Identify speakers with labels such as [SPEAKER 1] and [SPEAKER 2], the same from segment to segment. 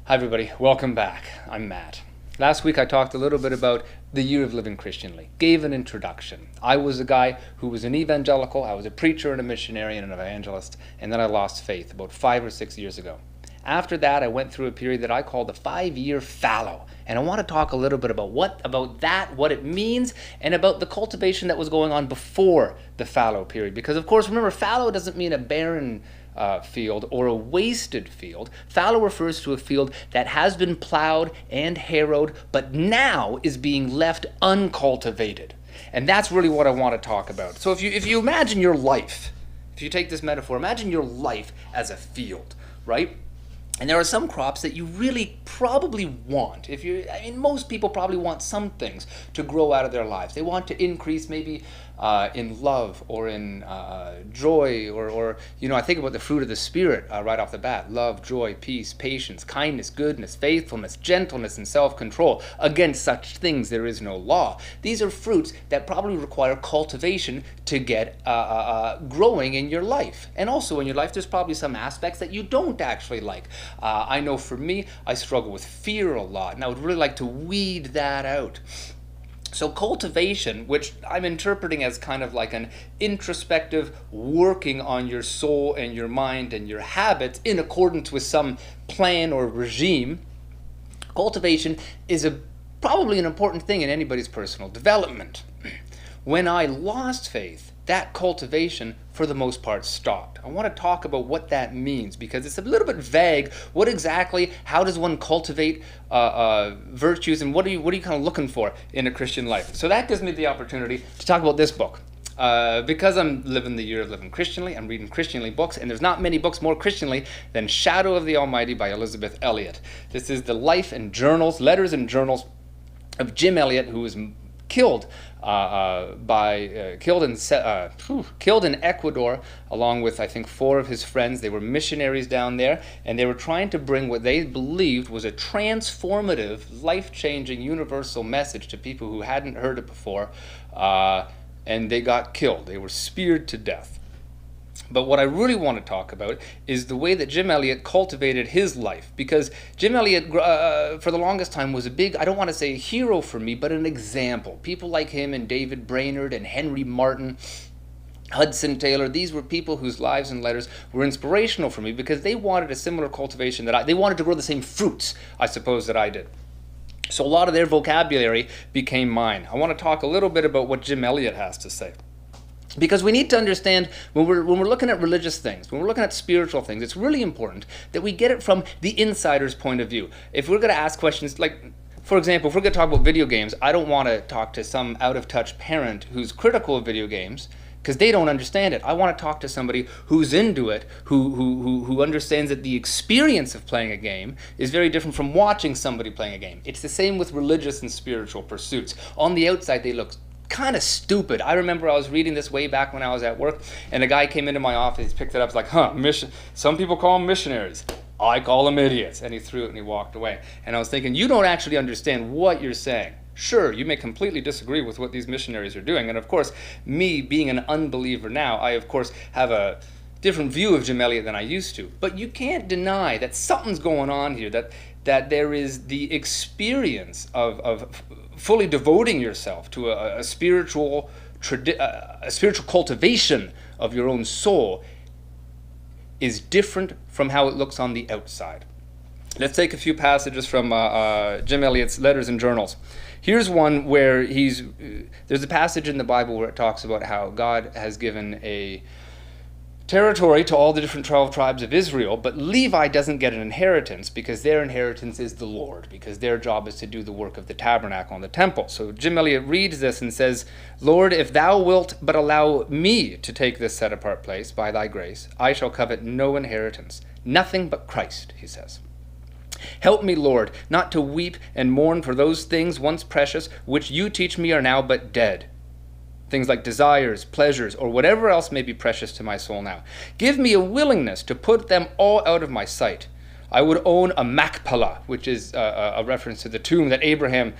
[SPEAKER 1] Hi everybody, welcome back. I'm Matt. Last week I talked a little bit about the year of living Christianly, gave an introduction. I was a guy who was an evangelical, I was a preacher and a missionary and an evangelist, and then I lost faith about 5 or 6 years ago. After that, I went through a period that I call the 5-year fallow, and I want to talk a little bit about what it means, and about the cultivation that was going on before the fallow period. Because of course, remember, fallow doesn't mean a barren field or a wasted field. Fallow refers to a field that has been plowed and harrowed, but now is being left uncultivated. And that's really what I want to talk about. So if you imagine your life, if you take this metaphor, imagine your life as a field, right? And there are some crops that you really probably want. Most people probably want some things to grow out of their lives. They want to increase maybe in love or in joy, or I think about the fruit of the Spirit right off the bat. Love, joy, peace, patience, kindness, goodness, faithfulness, gentleness, and self-control. Against such things there is no law. These are fruits that probably require cultivation to get growing in your life. And also in your life, there's probably some aspects that you don't actually like. I know for me, I struggle with fear a lot, and I would really like to weed that out. So cultivation, which I'm interpreting as kind of like an introspective working on your soul and your mind and your habits in accordance with some plan or regime, cultivation is probably an important thing in anybody's personal development. When I lost faith, that cultivation, for the most part, stopped. I want to talk about what that means, because it's a little bit vague. How does one cultivate virtues, and what are you kind of looking for in a Christian life? So that gives me the opportunity to talk about this book. Because I'm living the year of living Christianly, I'm reading Christianly books, and there's not many books more Christianly than Shadow of the Almighty by Elizabeth Elliot. This is the life and journals, letters and journals of Jim Elliot, who was killed in Ecuador, along with I think 4 of his friends. They were missionaries down there, and they were trying to bring what they believed was a transformative, life-changing, universal message to people who hadn't heard it before, and they got killed. They were speared to death. But what I really want to talk about is the way that Jim Elliot cultivated his life. Because Jim Elliot, for the longest time, was a big, I don't want to say a hero for me, but an example. People like him and David Brainerd and Henry Martin, Hudson Taylor, these were people whose lives and letters were inspirational for me, because they wanted a similar cultivation they wanted to grow the same fruits, I suppose, that I did. So a lot of their vocabulary became mine. I want to talk a little bit about what Jim Elliot has to say. Because we need to understand, when we're looking at religious things, when we're looking at spiritual things, it's really important that we get it from the insider's point of view. If we're going to ask questions, like, for example, if we're going to talk about video games, I don't want to talk to some out-of-touch parent who's critical of video games, because they don't understand it. I want to talk to somebody who's into it, who understands that the experience of playing a game is very different from watching somebody playing a game. It's the same with religious and spiritual pursuits. On the outside, they look kind of stupid. I remember I was reading this way back when I was at work, and a guy came into my office, he picked it up, he's like, some people call them missionaries. I call them idiots. And he threw it and he walked away. And I was thinking, you don't actually understand what you're saying. Sure, you may completely disagree with what these missionaries are doing. And of course, me being an unbeliever now, I of course have a different view of Jim Elliot than I used to. But you can't deny that something's going on here, that there is the experience of fully devoting yourself to a spiritual cultivation of your own soul is different from how it looks on the outside. Let's take a few passages from Jim Elliot's letters and journals. Here's one where there's a passage in the Bible where it talks about how God has given a territory to all the different 12 tribes of Israel, but Levi doesn't get an inheritance, because their inheritance is the Lord, because their job is to do the work of the tabernacle and the temple. So Jim Elliot reads this and says, Lord, if thou wilt but allow me to take this set-apart place by thy grace, I shall covet no inheritance, nothing but Christ, he says. Help me, Lord, not to weep and mourn for those things once precious, which you teach me are now but dead. Things like desires, pleasures, or whatever else may be precious to my soul now. Give me a willingness to put them all out of my sight. I would own a Machpelah, which is a reference to the tomb that Abraham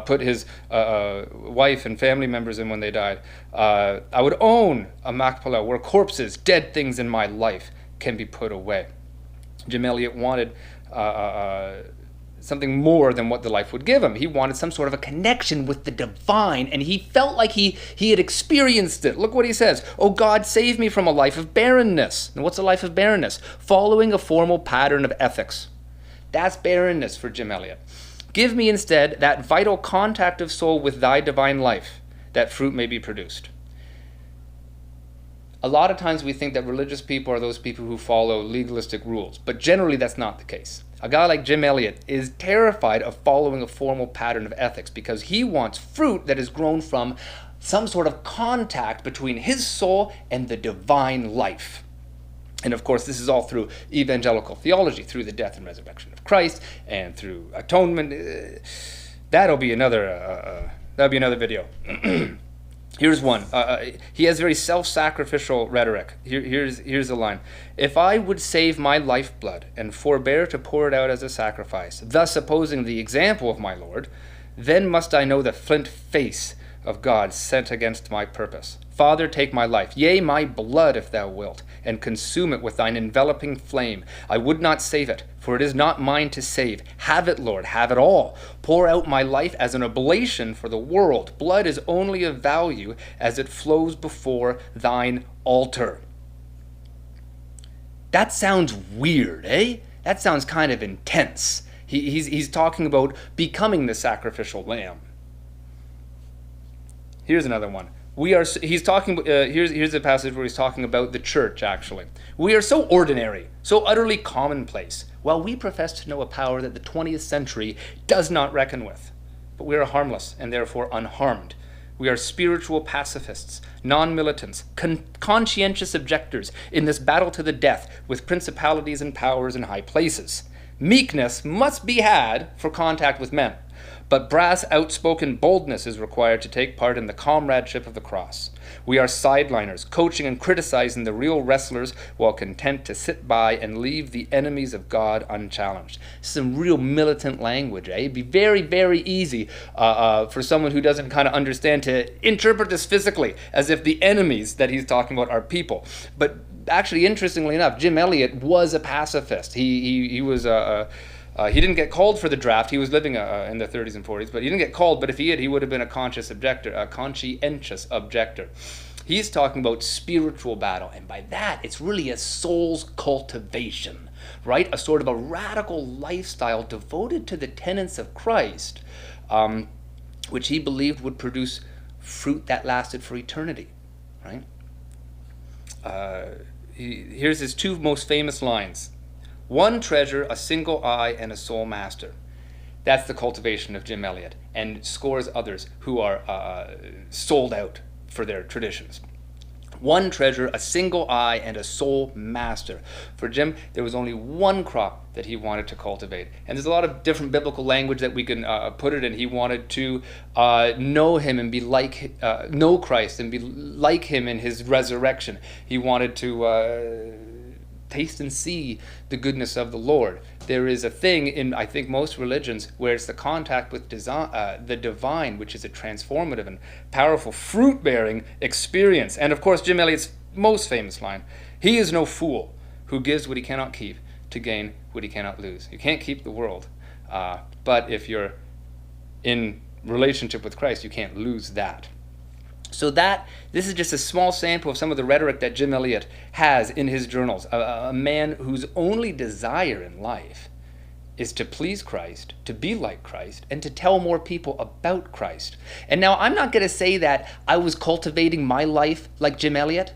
[SPEAKER 1] put his wife and family members in when they died. I would own a Machpelah where corpses, dead things in my life, can be put away. Jim Elliot wanted something more than what the life would give him. He wanted some sort of a connection with the divine, and he felt like he had experienced it. Look what he says. "Oh God, save me from a life of barrenness." And what's a life of barrenness? Following a formal pattern of ethics. That's barrenness for Jim Elliot. "Give me instead that vital contact of soul with thy divine life, that fruit may be produced." A lot of times we think that religious people are those people who follow legalistic rules, but generally that's not the case. A guy like Jim Elliot is terrified of following a formal pattern of ethics because he wants fruit that is grown from some sort of contact between his soul and the divine life. And of course, this is all through evangelical theology, through the death and resurrection of Christ, and through atonement. That'll be another video. Here's one. He has very self-sacrificial rhetoric. Here's a line. "If I would save my lifeblood and forbear to pour it out as a sacrifice, thus opposing the example of my Lord, then must I know the flint face of God sent against my purpose. Father, take my life, yea, my blood, if thou wilt, and consume it with thine enveloping flame. I would not save it, for it is not mine to save. Have it, Lord, have it all. Pour out my life as an oblation for the world. Blood is only of value as it flows before thine altar." That sounds weird, eh? That sounds kind of intense. He's talking about becoming the sacrificial lamb. Here's another one. Here's a passage where he's talking about the church, actually. "We are so ordinary, so utterly commonplace, while we profess to know a power that the 20th century does not reckon with. But we are harmless and therefore unharmed. We are spiritual pacifists, non-militants, conscientious objectors in this battle to the death with principalities and powers in high places. Meekness must be had for contact with men, but brass, outspoken boldness is required to take part in the comradeship of the cross. We are sideliners, coaching and criticizing the real wrestlers while content to sit by and leave the enemies of God unchallenged." Some real militant language, eh? It'd be very, very easy for someone who doesn't kind of understand to interpret this physically, as if the enemies that he's talking about are people. But actually, interestingly enough, Jim Elliot was a pacifist. He was he didn't get called for the draft. He was living in the 30s and 40s, but he didn't get called. But if he had, he would have been a conscientious objector. He's talking about spiritual battle, and by that, it's really a soul's cultivation, right? A sort of a radical lifestyle devoted to the tenets of Christ, which he believed would produce fruit that lasted for eternity, right? Here's his two most famous lines. "One treasure, a single eye, and a sole master." That's the cultivation of Jim Elliot, and scores others who are sold out for their traditions. One treasure, a single eye, and a sole master. For Jim, there was only one crop that he wanted to cultivate. And there's a lot of different biblical language that we can put it in. He wanted to know him and be like, know Christ and be like him in his resurrection. He wanted to taste and see the goodness of the Lord. There is a thing in, I think, most religions where it's the contact with the divine, which is a transformative and powerful fruit-bearing experience. And of course, Jim Elliot's most famous line, "He is no fool who gives what he cannot keep to gain what he cannot lose." You can't keep the world, but if you're in relationship with Christ, you can't lose that. So this is just a small sample of some of the rhetoric that Jim Elliot has in his journals. A man whose only desire in life is to please Christ, to be like Christ, and to tell more people about Christ. And now I'm not going to say that I was cultivating my life like Jim Elliot,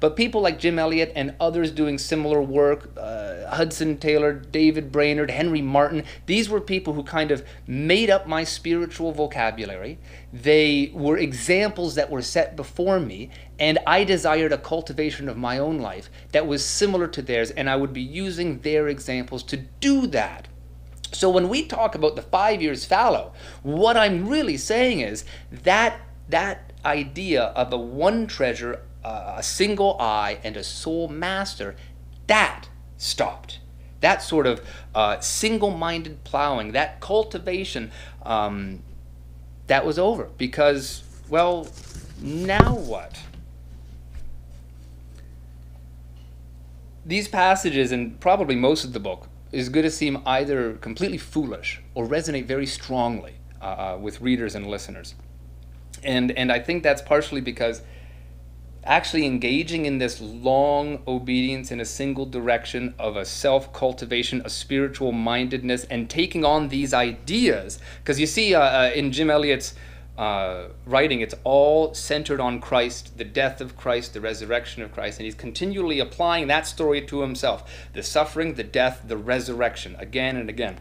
[SPEAKER 1] but people like Jim Elliot and others doing similar work, Hudson Taylor, David Brainerd, Henry Martin, these were people who kind of made up my spiritual vocabulary. They were examples that were set before me, and I desired a cultivation of my own life that was similar to theirs, and I would be using their examples to do that. So when we talk about the 5 years fallow, what I'm really saying is that idea of a one treasure, a single eye, and a sole master, that stopped. That sort of single-minded plowing, that cultivation, that was over. Because, well, now what? These passages, and probably most of the book, is going to seem either completely foolish or resonate very strongly with readers and listeners. And I think that's partially because actually engaging in this long obedience in a single direction of a self-cultivation, a spiritual mindedness, and taking on these ideas, because you see in Jim Elliot's writing, it's all centered on Christ, the death of Christ, the resurrection of Christ, and he's continually applying that story to himself, the suffering, the death, the resurrection, again and again,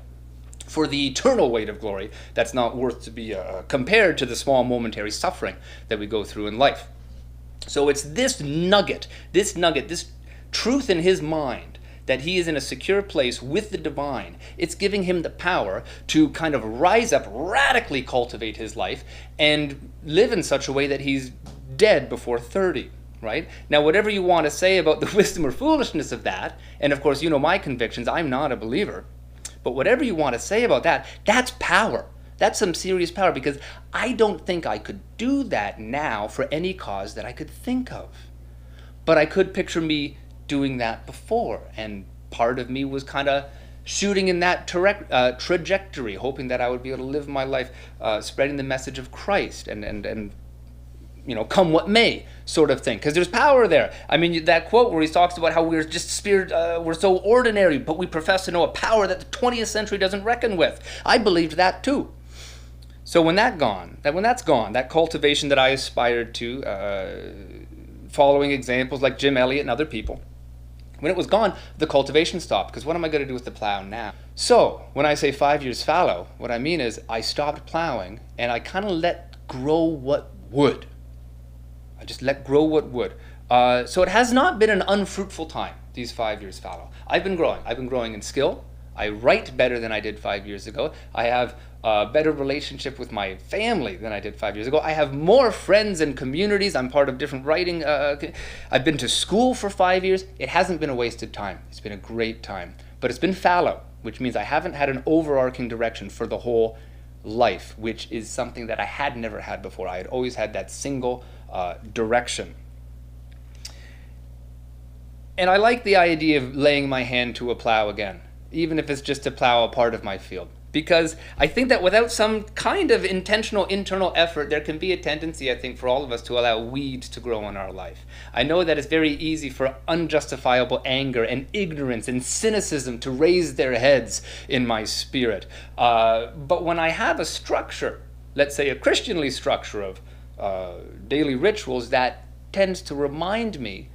[SPEAKER 1] for the eternal weight of glory that's not worth to be compared to the small momentary suffering that we go through in life. So it's this nugget, this truth in his mind that he is in a secure place with the divine. It's giving him the power to kind of rise up, radically cultivate his life, and live in such a way that he's dead before 30, right? Now, whatever you want to say about the wisdom or foolishness of that, and of course, you know my convictions, I'm not a believer, but whatever you want to say about that, that's power. That's some serious power, because I don't think I could do that now for any cause that I could think of. But I could picture me doing that before, and part of me was kind of shooting in that trajectory, hoping that I would be able to live my life spreading the message of Christ and you know, come what may, sort of thing. Because there's power there. I mean, that quote where he talks about how we're just we're so ordinary, but we profess to know a power that the 20th century doesn't reckon with. I believed that too. So when that's gone, that cultivation that I aspired to, following examples like Jim Elliot and other people, when it was gone, the cultivation stopped, because what am I going to do with the plow now? So when I say 5 years fallow, what I mean is I stopped plowing and I kind of let grow what would. I just let grow what would. So it has not been an unfruitful time, these 5 years fallow. I've been growing. I've been growing in skill. I write better than I did 5 years ago. I have a better relationship with my family than I did 5 years ago. I have more friends and communities. I'm part of different writing. I've been to school for 5 years. It hasn't been a wasted time. It's been a great time. But it's been fallow, which means I haven't had an overarching direction for the whole life, which is something that I had never had before. I had always had that single direction. And I like the idea of laying my hand to a plow again, even if it's just to plow a part of my field. Because I think that without some kind of intentional internal effort, there can be a tendency, I think, for all of us to allow weeds to grow in our life. I know that it's very easy for unjustifiable anger and ignorance and cynicism to raise their heads in my spirit. But when I have a structure, let's say a Christianly structure of daily rituals that tends to remind me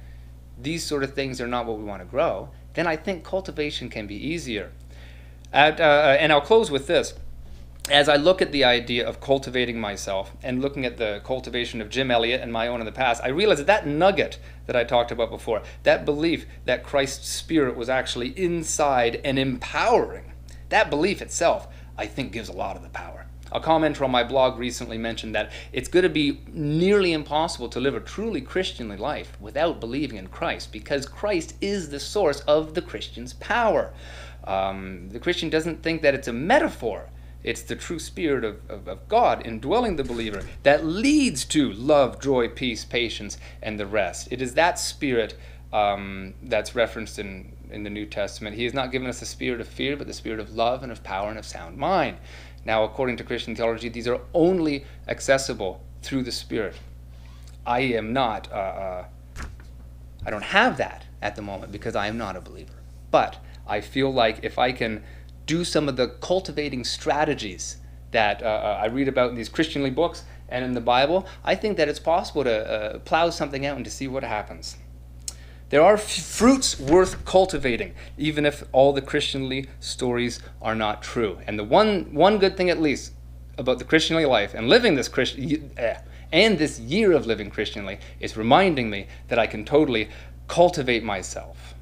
[SPEAKER 1] these sort of things are not what we want to grow, then I think cultivation can be easier. And I'll close with this. As I look at the idea of cultivating myself and looking at the cultivation of Jim Elliot and my own in the past, I realize that nugget that I talked about before, that belief that Christ's Spirit was actually inside and empowering, that belief itself, I think, gives a lot of the power. A commenter on my blog recently mentioned that it's going to be nearly impossible to live a truly Christianly life without believing in Christ, because Christ is the source of the Christian's power. The Christian doesn't think that it's a metaphor. It's the true Spirit of God indwelling the believer that leads to love, joy, peace, patience, and the rest. It is that Spirit that's referenced in the New Testament. He has not given us a spirit of fear, but the spirit of love and of power and of sound mind. Now, according to Christian theology, these are only accessible through the Spirit. I am not, I don't have that at the moment because I am not a believer. But I feel like if I can do some of the cultivating strategies that I read about in these Christianly books and in the Bible, I think that it's possible to plow something out and to see what happens. There are fruits worth cultivating, even if all the Christianly stories are not true. And the one good thing, at least, about the Christianly life and living this and this year of living Christianly is reminding me that I can totally cultivate myself.